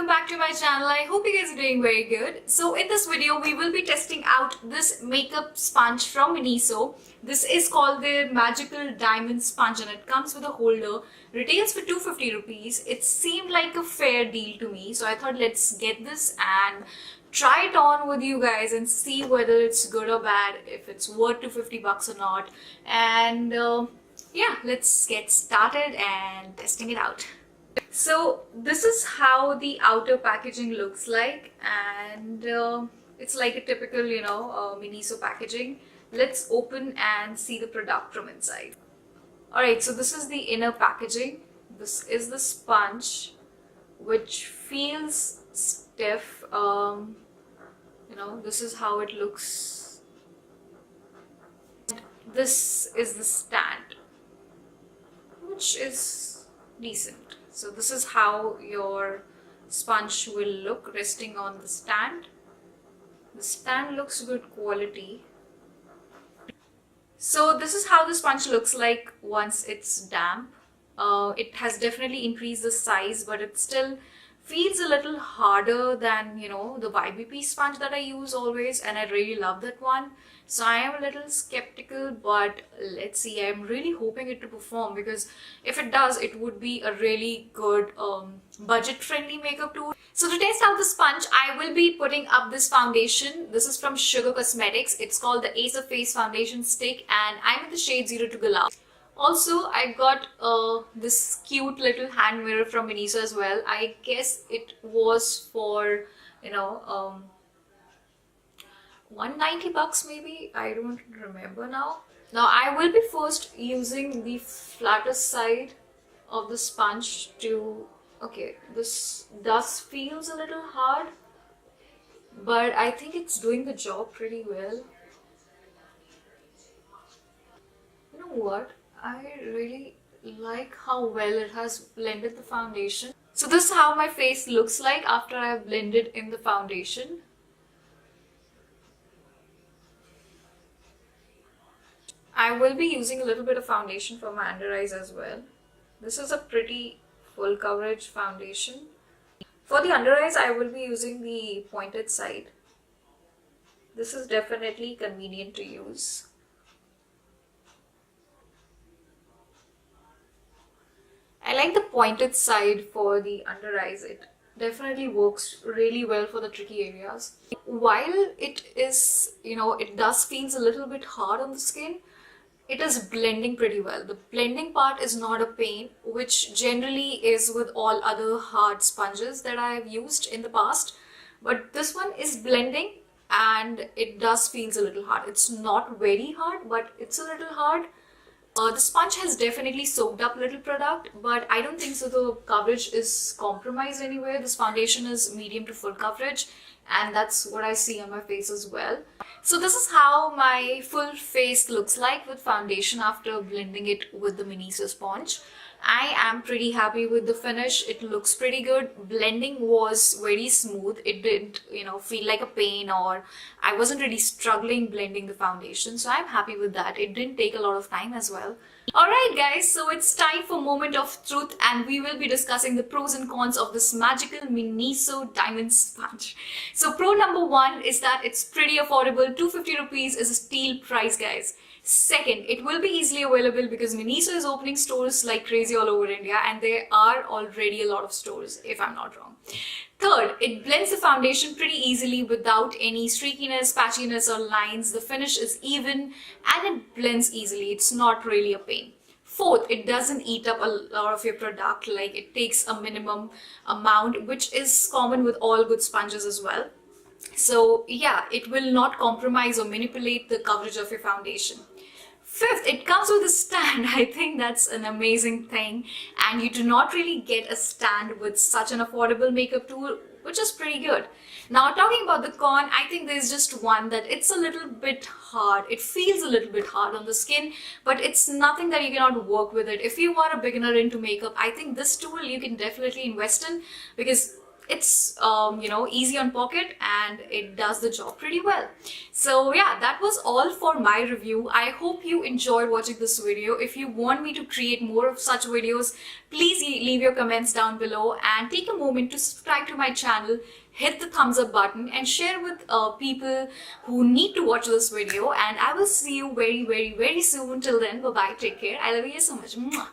welcome back to my channel. I hope you guys are doing very good. So in this video we will be testing out this makeup sponge from MINISO. This is called the Magical Diamond Sponge and it comes with a holder. Retails for 250 rupees. It seemed like a fair deal to me, so I thought let's get this and try it on with you guys and see whether it's good or bad, if it's worth 250 bucks or not. And yeah, let's get started and testing it out. So this is how the outer packaging looks like, and it's like a typical, MINISO packaging. Let's open and see the product from inside. Alright, so this is the inner packaging. This is the sponge, which feels stiff. This is how it looks. This is the stand, which is decent. So this is how your sponge will look resting on the stand. The stand looks good quality. So this is how the sponge looks like once it's damp. It has definitely increased the size, but it still feels a little harder than the YBP sponge that I use always, and I really love that one. So I am a little skeptical, but let's see. I'm really hoping it to perform, because if it does, it would be a really good budget-friendly makeup tool. So to test out the sponge, I will be putting up this foundation. This is from Sugar Cosmetics. It's called the Ace of Face Foundation Stick, and I'm in the shade 0 to Gulab. Also, I got this cute little hand mirror from MINISO as well. I guess it was for 190 bucks maybe. I don't remember now. Now I will be first using the flatter side of the sponge to... Okay, this does feels a little hard, but I think it's doing the job pretty well. You know what? I really like how well it has blended the foundation. So this is how my face looks like after I've blended in the foundation. I will be using a little bit of foundation for my under eyes as well. This is a pretty full coverage foundation. For the under eyes, I will be using the pointed side. This is definitely convenient to use. I like the pointed side for the under eyes. It definitely works really well for the tricky areas. While it is, it does feels a little bit hard on the skin, it is blending pretty well. The blending part is not a pain, which generally is with all other hard sponges that I have used in the past. But this one is blending and it does feels a little hard. It's not very hard, but it's a little hard. The sponge has definitely soaked up little product, but I don't think so the coverage is compromised anywhere. This foundation is medium to full coverage, and that's what I see on my face as well. So this is how my full face looks like with foundation after blending it with the MINISO sponge. I am pretty happy with the finish. It looks pretty good. Blending was very smooth. It didn't, feel like a pain, or I wasn't really struggling blending the foundation. So I'm happy with that. It didn't take a lot of time as well. Alright guys, so it's time for moment of truth, and we will be discussing the pros and cons of this magical MINISO diamond sponge. So pro number 1 is that it's pretty affordable. 250 rupees is a steal price, guys. Second, it will be easily available because MINISO is opening stores like crazy all over India, and there are already a lot of stores, if I'm not wrong. Third, it blends the foundation pretty easily without any streakiness, patchiness or lines. The finish is even and it blends easily. It's not really a pain. Fourth, it doesn't eat up a lot of your product. Like, it takes a minimum amount, which is common with all good sponges as well. So yeah, it will not compromise or manipulate the coverage of your foundation. Fifth, it comes with a stand. I think that's an amazing thing, and you do not really get a stand with such an affordable makeup tool, which is pretty good. Now, talking about the con, I think there's just one, that it's a little bit hard. It feels a little bit hard on the skin, but it's nothing that you cannot work with it. If you are a beginner into makeup, I think this tool you can definitely invest in, because it's easy on pocket and it does the job pretty well. So yeah, that was all for my review. I hope you enjoyed watching this video. If you want me to create more of such videos, please leave your comments down below and take a moment to subscribe to my channel, hit the thumbs up button and share with people who need to watch this video, and I will see you very, very, very soon. Till then, bye bye, take care. I love you so much. Mwah.